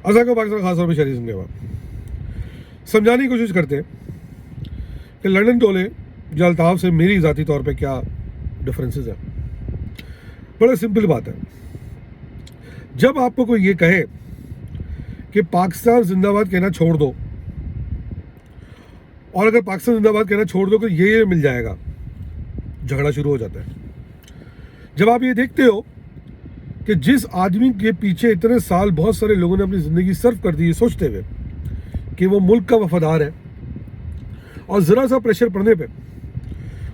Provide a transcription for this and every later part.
असा को पाकिस्तान खास तौर पर शहरी के बाद समझाने की कोशिश करते हैं कि लंदन टोले या अल्ताफ से मेरी ज़ाती तौर पे क्या डिफरेंसेस हैं। बड़ा सिंपल बात है, जब आपको कोई ये कहे कि पाकिस्तान जिंदाबाद कहना छोड़ दो, और अगर पाकिस्तान जिंदाबाद कहना छोड़ दो तो ये मिल जाएगा, झगड़ा शुरू हो जाता है। जब आप ये देखते हो कि जिस आदमी के पीछे इतने साल बहुत सारे लोगों ने अपनी ज़िंदगी सर्व कर दी सोचते हुए कि वो मुल्क का वफादार है, और ज़रा सा प्रेशर पड़ने पे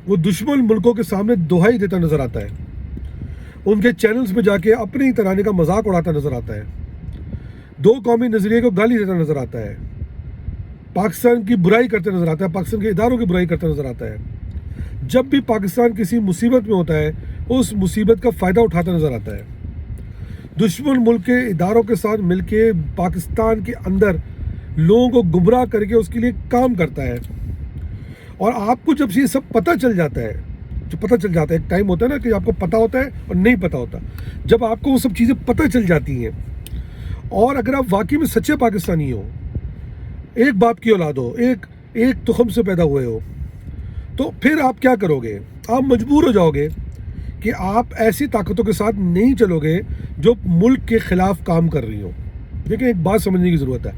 वो दुश्मन मुल्कों के सामने दुहाई देता नज़र आता है, उनके चैनल्स पे जाके अपने तराने का मजाक उड़ाता नज़र आता है, दो कौमी नज़रिए को गाली देता नज़र आता है, पाकिस्तान की बुराई करते नज़र आता है, पाकिस्तान के इदारों की बुराई करता नज़र आता है। जब भी पाकिस्तान किसी मुसीबत में होता है उस मुसीबत का फ़ायदा उठाता नज़र आता है, दुश्मन मुल्क के इदारों के साथ मिलके पाकिस्तान के अंदर लोगों को गुमराह करके उसके लिए काम करता है। और आपको जब ये सब पता चल जाता है, जो पता चल जाता है, एक टाइम होता है ना कि आपको पता होता है और नहीं पता होता, जब आपको वो सब चीज़ें पता चल जाती हैं और अगर आप वाकई में सच्चे पाकिस्तानी हो, एक बाप की औलाद हो, एक तुखम से पैदा हुए हो, तो फिर आप क्या करोगे? आप मजबूर हो जाओगे कि आप ऐसी ताकतों के साथ नहीं चलोगे जो मुल्क के ख़िलाफ़ काम कर रही हो। देखिए, एक बात समझने की ज़रूरत है,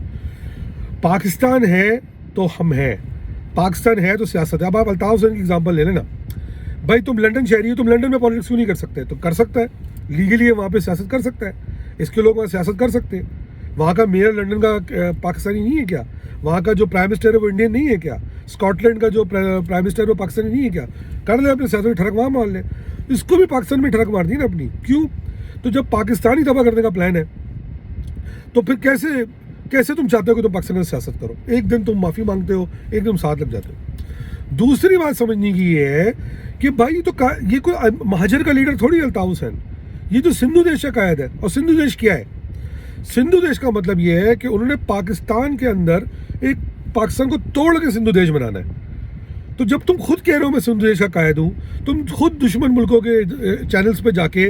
पाकिस्तान है तो हम हैं, पाकिस्तान है तो सियासत है। अब आप अल्ताफ हुसैन की एग्जांपल ले लेना, भाई तुम लंदन शहरी हो, तुम लंदन में पॉलिटिक्स क्यों नहीं कर सकते? तो कर सकता है, लीगली है, वहाँ पे सियासत कर सकता है, इसके लोग वहाँ सियासत कर सकते हैं। वहाँ का मेयर लंदन का पाकिस्तानी नहीं है क्या? वहाँ का जो प्राइम मिनिस्टर है वो इंडियन नहीं है क्या? स्कॉटलैंड का जो प्राइम मिनिस्टर है वो पाकिस्तानी नहीं है क्या? कर ले अपने सियासत में ठड़क वहाँ मार ले, इसको भी पाकिस्तान में ठड़क मार दी ना अपनी। क्यों? तो जब पाकिस्तानी तबाह करने का प्लान है तो फिर कैसे तुम चाहते हो कि तुम पाकिस्तान में सियासत करो? एक दिन तुम माफ़ी मांगते हो, एक दिन साथ लग जाते हो। दूसरी बात समझने की ये है कि भाई ये कोई महाजर का लीडर थोड़ी अल्ताफ हुसैन, ये तो सिंधु देश का कायद है। और सिंधु देश क्या है? सिंधु देश का मतलब ये है कि उन्होंने पाकिस्तान के अंदर एक पाकिस्तान को तोड़ के सिंधु देश बनाना है। तो जब तुम खुद कह रहे हो मैं सिंधु देश का कायद हूँ, तुम खुद दुश्मन मुल्कों के चैनल्स पे जाके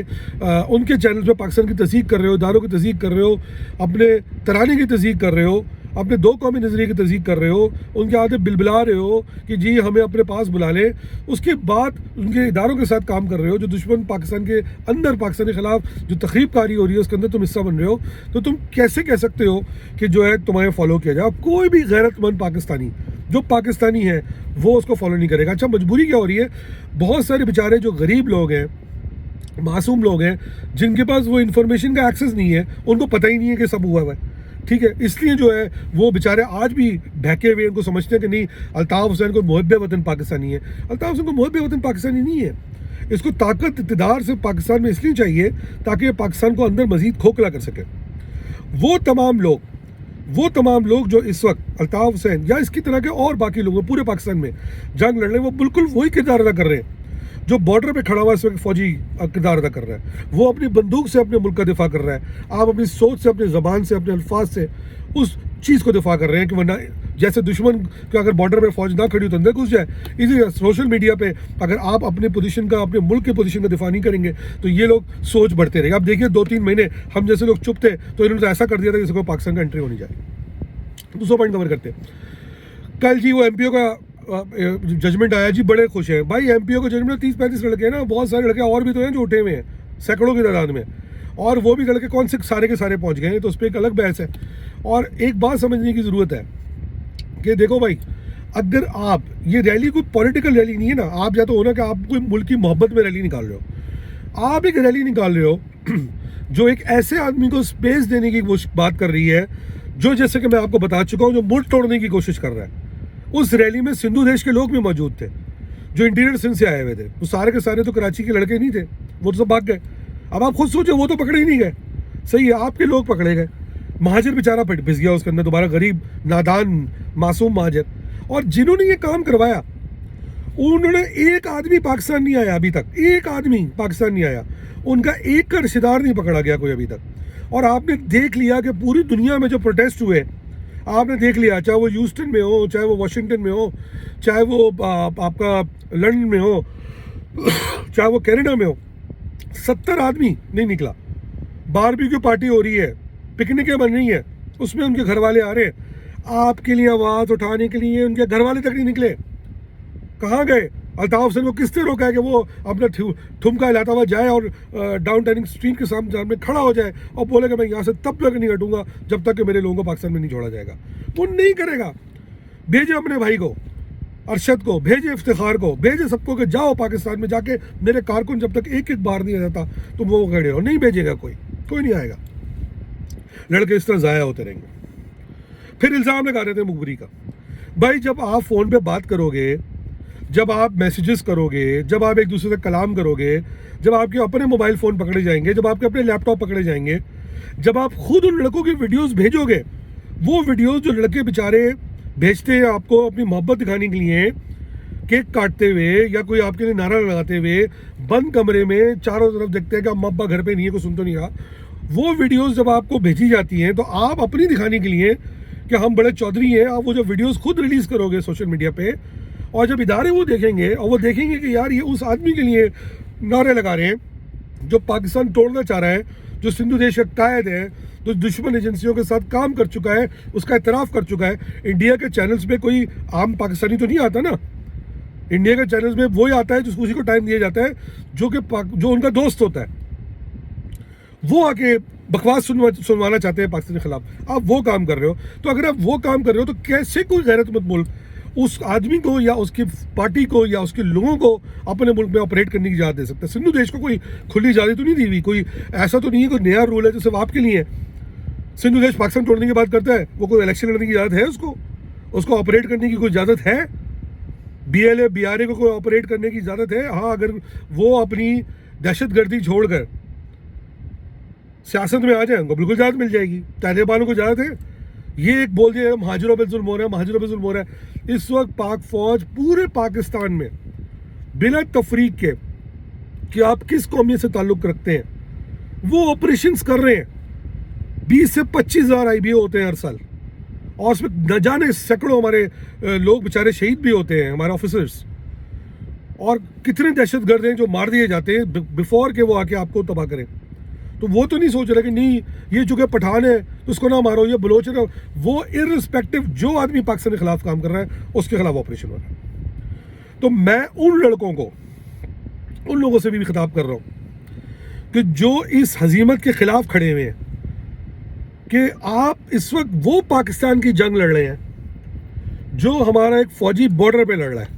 उनके चैनल्स पे पाकिस्तान की तस्दीक कर रहे हो, इदारों की तस्दीक कर रहे हो, अपने तराने की तस्दीक कर रहे हो, अपने दो कौमी नज़रिए की तस्दीक कर रहे हो, उनके आगे बिलबिला रहे हो कि जी हमें अपने पास बुला लें, उसके बाद उनके इदारों के साथ काम कर रहे हो, जो दुश्मन पाकिस्तान के अंदर पाकिस्तान के ख़िलाफ़ जो तखरीबकारी हो रही है उसके अंदर तुम हिस्सा बन रहे हो, तो तुम कैसे कह सकते हो कि जो है तुम्हें फॉलो किया जाए? कोई भी गैरतमंद पाकिस्तानी जो पाकिस्तानी है वो उसको फॉलो नहीं करेगा। अच्छा, मजबूरी क्या हो रही है? बहुत सारे बेचारे जो गरीब लोग हैं, मासूम लोग हैं, जिनके पास वो इन्फॉर्मेशन का एक्सेस नहीं है, उनको पता ही नहीं है कि सब हुआ हुआ है, ठीक है? इसलिए जो है वो बेचारे आज भी बहके हुए उनको समझते हैं कि नहीं अल्ताफ हुसैन को मुहब्बे वतन पाकिस्तानी है। अल्ताफ हुसैन को मुहब्बे वतन पाकिस्तानी नहीं है। इसको ताकत इक़्तिदार से पाकिस्तान में इसलिए चाहिए ताकि ये पाकिस्तान को अंदर मज़ीद खोखला कर सके। वो तमाम लोग जो इस वक्त अल्ताफ हुसैन या इसकी तरह के और बाकी लोग पूरे पाकिस्तान में जंग लड़ रहे हैं, वो बिल्कुल वही किरदार अदा कर रहे हैं जो बॉर्डर पे खड़ा हुआ इस वक्त फौजी किरदार अदा कर रहा है। वो अपनी बंदूक से अपने मुल्क का दिफा कर रहा है, आप अपनी सोच से, अपनी ज़बान से, अपने अल्फाज से उस चीज़ को दिफा कर रहे हैं कि वरना जैसे दुश्मन का अगर बॉर्डर पे फौज ना खड़ी हो तो अंदर घुस जाए। इसी सोशल मीडिया पे अगर आप अपने पोजीशन का, अपने मुल्क के पोजीशन का दिफा नहीं करेंगे तो ये लोग सोच बढ़ते रहेंगे। आप देखिए 2-3 महीने हम जैसे लोग चुप थे तो इन्होंने तो ऐसा कर दिया था किसी को पाकिस्तान का एंट्री होनी चाहिए। दूसरा पॉइंट कवर करते हैं, कल जी वो एमपीओ का जजमेंट आया जी, बड़े खुश हैं भाई। एमपीओ का जजमेंट 30-35 लड़के हैं ना, बहुत सारे लड़के और भी तो हैं जो उठे हुए हैं सैकड़ों की तादाद में, और वो भी लड़के कौन से सारे के सारे पहुंच गए हैं, तो उस पर एक अलग बहस है। और एक बात समझने की ज़रूरत है कि देखो भाई, अगर आप ये रैली कोई पॉलिटिकल रैली नहीं है ना, आप या तो होना कि आप कोई मुल्क की मोहब्बत में रैली निकाल रहे हो, आप एक रैली निकाल रहे हो जो एक ऐसे आदमी को स्पेस देने की बात कर रही है जो, जैसे कि मैं आपको बता चुका हूँ, जो मुल्क तोड़ने की कोशिश कर रहा है। उस रैली में सिंधु देश के लोग भी मौजूद थे जो इंटीरियर सिंध से आए हुए थे, वो सारे के सारे तो कराची के लड़के नहीं थे, वो तो सब भाग गए। अब आप खुद सोचो, वो तो पकड़े ही नहीं गए, सही है, आपके लोग पकड़े गए, महाजर बेचारा पिस गया उसके अंदर दोबारा, गरीब नादान मासूम महाजर। और जिन्होंने ये काम करवाया उन्होंने, एक आदमी पाकिस्तान नहीं आया अभी तक, एक आदमी पाकिस्तान नहीं आया, उनका एक का रिश्तेदार नहीं पकड़ा गया कोई अभी तक। और आपने देख लिया कि पूरी दुनिया में जो प्रोटेस्ट हुए, आपने देख लिया, चाहे वो ह्यूस्टन में हो, चाहे वो वाशिंगटन में हो, चाहे वो आपका लंदन में हो, चाहे वो कनाडा में हो, 70 आदमी नहीं निकला। बारबेक्यू पार्टी हो रही है, पिकनिकें बन रही हैं, اس میں ان کے گھر والے آ رہے ہیں آپ کے لیے آواز اٹھانے کے لیے، ان کے گھر والے تک نہیں نکلے. کہاں گئے؟ الطاف حسین کو کس نے روکا ہے کہ وہ اپنا ٹھمکا ہلاتا ہوا جائے اور ڈاؤن ٹاؤن اسٹریٹ کے سامنے کھڑا ہو جائے اور بولے کہ میں یہاں سے تب تک نہیں ہٹوں گا جب تک کہ میرے لوگوں کو پاکستان میں نہیں چھوڑا جائے گا. وہ نہیں کرے گا. بھیجے اپنے بھائی کو، ارشد کو، بھیجے افتخار کو، بھیجے سب کو کہ جاؤ پاکستان میں جا کے میرے کارکن جب تک ایک باہر نہیں آ جاتا تم وہ کھڑے ہو. نہیں بھیجے گا کوئی نہیں آئے گا. لڑکے اس طرح ضائع ہوتے رہیں گے. پھر الزام لگا رہے تھے مخبری کا. بھائی جب آپ فون پہ بات کرو گے، جب آپ میسیجز کرو گے، جب آپ ایک دوسرے سے کلام کرو گے، جب آپ کے اپنے موبائل فون پکڑے جائیں گے، جب آپ کے اپنے لیپ ٹاپ پکڑے جائیں گے، جب آپ خود ان لڑکوں کی ویڈیوز بھیجو گے، وہ ویڈیوز جو لڑکے بیچارے بھیجتے ہیں آپ کو اپنی محبت دکھانے کے لیے، کیک کاٹتے ہوئے یا کوئی آپ کے لیے نعرہ لگاتے ہوئے بند کمرے میں چاروں طرف دیکھتے ہیں کہ اما ابا گھر پہ نہیں ہے، کوئی سن تو نہیں رہا، وہ ویڈیوز جب آپ کو بھیجی جاتی ہیں تو آپ اپنی دکھانے کے لیے کہ ہم بڑے چودھری ہیں، آپ وہ جو ویڈیوز خود ریلیز کرو گے سوشل میڈیا پہ، اور جب ادارے وہ دیکھیں گے اور وہ دیکھیں گے کہ یار یہ اس آدمی کے لیے نعرے لگا رہے ہیں جو پاکستان توڑنا چاہ رہا ہے، جو سندھو دیش کا قائد ہے، جو دشمن ایجنسیوں کے ساتھ کام کر چکا ہے، اس کا اعتراف کر چکا ہے. انڈیا کے چینلز پہ کوئی عام پاکستانی تو نہیں آتا نا. انڈیا کے چینلز میں وہی آتا ہے جس کو اسی کو ٹائم دیا جاتا ہے جو ان کا دوست ہوتا ہے. وہ آ کے بکواس سنوانا چاہتے ہیں پاکستان کے خلاف. آپ وہ کام کر رہے ہو. تو اگر آپ وہ کام کر رہے ہو تو کیسے کوئی غیرت مند ملک اس آدمی کو یا اس کی پارٹی کو یا اس کے لوگوں کو اپنے ملک میں آپریٹ کرنے کی اجازت دے سکتا ہے؟ سندھو دیش کو کوئی کھلی اجازت تو نہیں دی ہوئی. کوئی ایسا تو نہیں ہے کوئی نیا رول ہے جو صرف آپ کے لیے ہے. سندھو دیش پاکستان توڑنے کی بات کرتا ہے، وہ کوئی الیکشن لڑنے کی اجازت ہے اس کو آپریٹ کرنے کی کوئی اجازت ہے؟ B L A B R A کو کوئی آپریٹ کرنے کی اجازت ہے؟ ہاں، اگر وہ اپنی دہشت گردی چھوڑ کر سیاست میں آ جائیں ان کو بالکل اجازت مل جائے گی. طالبانوں کو اجازت ہے. یہ ایک بول دیا مہاجروں پہ ظلم ہو رہا ہے، مہاجروں پہ ظلم ہو رہا ہے. اس وقت پاک فوج پورے پاکستان میں بلا تفریق کے کہ آپ کس قومیت سے تعلق رکھتے ہیں وہ آپریشنز کر رہے ہیں. 20 سے 25 ہزار آئی بی او ہوتے ہیں ہر سال، اور اس میں نہ جانے سینکڑوں ہمارے لوگ بیچارے شہید بھی ہوتے ہیں، ہمارے آفیسرز. اور کتنے دہشت گرد ہیں جو مار دیے جاتے ہیں بیفور کہ وہ آ کے آپ کو تباہ کریں. تو وہ تو نہیں سوچ رہا کہ نہیں یہ چونکہ پٹھان ہے تو اس کو نہ مارو، یہ بلوچ ہے. وہ ارسپیکٹو جو آدمی پاکستان کے خلاف کام کر رہا ہے اس کے خلاف آپریشن ہو رہا ہے. تو میں ان لڑکوں کو، ان لوگوں سے بھی خطاب کر رہا ہوں کہ جو اس ہزیمت کے خلاف کھڑے ہوئے ہیں کہ آپ اس وقت وہ پاکستان کی جنگ لڑ رہے ہیں جو ہمارا ایک فوجی بارڈر پہ لڑ رہا ہے.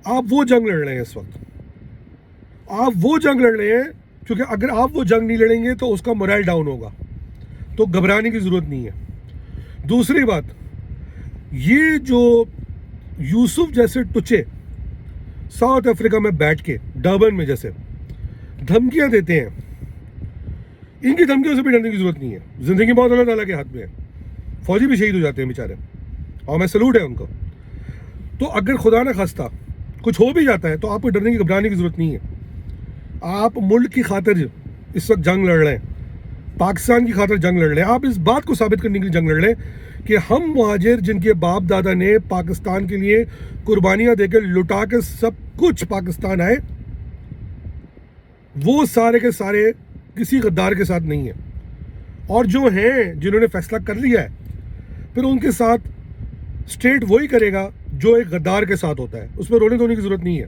آپ وہ جنگ لڑ رہے ہیں اس وقت. آپ وہ جنگ لڑ رہے ہیں کیونکہ اگر آپ وہ جنگ نہیں لڑیں گے تو اس کا مورائل ڈاؤن ہوگا. تو گھبرانے کی ضرورت نہیں ہے. دوسری بات، یہ جو یوسف جیسے ٹچے ساؤتھ افریقہ میں بیٹھ کے ڈربن میں جیسے دھمکیاں دیتے ہیں، ان کی دھمکیوں سے بھی ڈرنے کی ضرورت نہیں ہے. زندگی موت اللہ تعالیٰ کے ہاتھ میں ہے. فوجی بھی شہید ہو جاتے ہیں بیچارے، اور میں سلوٹ ہے ان کو. تو اگر خدا نہ خواستہ کچھ ہو بھی جاتا ہے تو آپ کو ڈرنے کی گھبرانے کی ضرورت نہیں ہے. آپ ملک کی خاطر اس وقت جنگ لڑ رہے ہیں، پاکستان کی خاطر جنگ لڑ رہے ہیں. آپ اس بات کو ثابت کرنے کے لیے جنگ لڑ رہے ہیں کہ ہم مہاجر جن کے باپ دادا نے پاکستان کے لیے قربانیاں دے کے لٹا کے سب کچھ پاکستان آئے، وہ سارے کے سارے کسی غدار کے ساتھ نہیں ہیں. اور جو ہیں جنہوں نے فیصلہ کر لیا ہے پھر ان کے ساتھ اسٹیٹ وہی کرے گا جو ایک غدار کے ساتھ ہوتا ہے. اس میں رونے دھونے کی ضرورت نہیں ہے.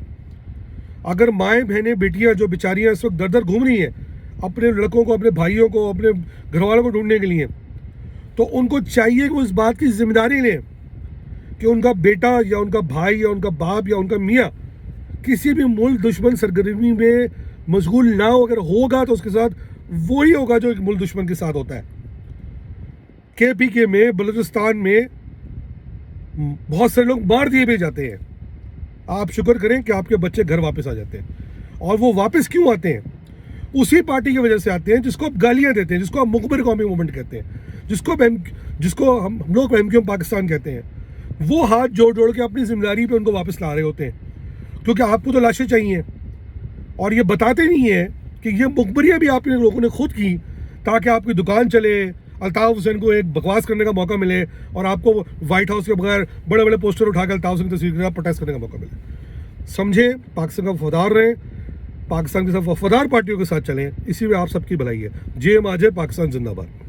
اگر مائیں بہنیں بیٹیاں جو بیچاریاں اس وقت در در گھوم رہی ہیں اپنے لڑکوں کو، اپنے بھائیوں کو، اپنے گھر والوں کو ڈھونڈنے کے لیے، تو ان کو چاہیے کہ وہ اس بات کی ذمہ داری لیں کہ ان کا بیٹا یا ان کا بھائی یا ان کا باپ یا ان کا میاں کسی بھی ملک دشمن سرگرمی میں مشغول نہ ہو. اگر ہوگا تو اس کے ساتھ وہی ہوگا جو ایک ملک دشمن کے ساتھ ہوتا ہے. کے پی کے میں، بلوچستان میں بہت سارے لوگ مار دیے بھی جاتے ہیں. آپ شکر کریں کہ آپ کے بچے گھر واپس آ جاتے ہیں. اور وہ واپس کیوں آتے ہیں؟ اسی پارٹی کی وجہ سے آتے ہیں جس کو آپ گالیاں دیتے ہیں، جس کو آپ مخبر قومی موومنٹ کہتے ہیں، جس کو ہم لوگ ایم کیو ایم پاکستان کہتے ہیں. وہ ہاتھ جوڑ کے اپنی ذمہ داری پہ ان کو واپس لا رہے ہوتے ہیں، کیونکہ آپ کو تو لاشیں چاہیے. اور یہ بتاتے نہیں ہیں کہ یہ مخبریاں بھی آپ لوگوں نے خود کی تاکہ آپ کی دکان چلے، الطاف حسین کو ایک بکواس کرنے کا موقع ملے، اور آپ کو وائٹ ہاؤس کے بغیر بڑے بڑے پوسٹر اٹھا کے الطاف حسین کی تصویر پروٹیسٹ کرنے کا موقع ملے. سمجھیں، پاکستان کا وفادار رہیں، پاکستان کے ساتھ وفادار پارٹیوں کے ساتھ چلیں. اسی میں آپ سب کی بھلائی ہے. جے مہاجر، پاکستان زندہ باد.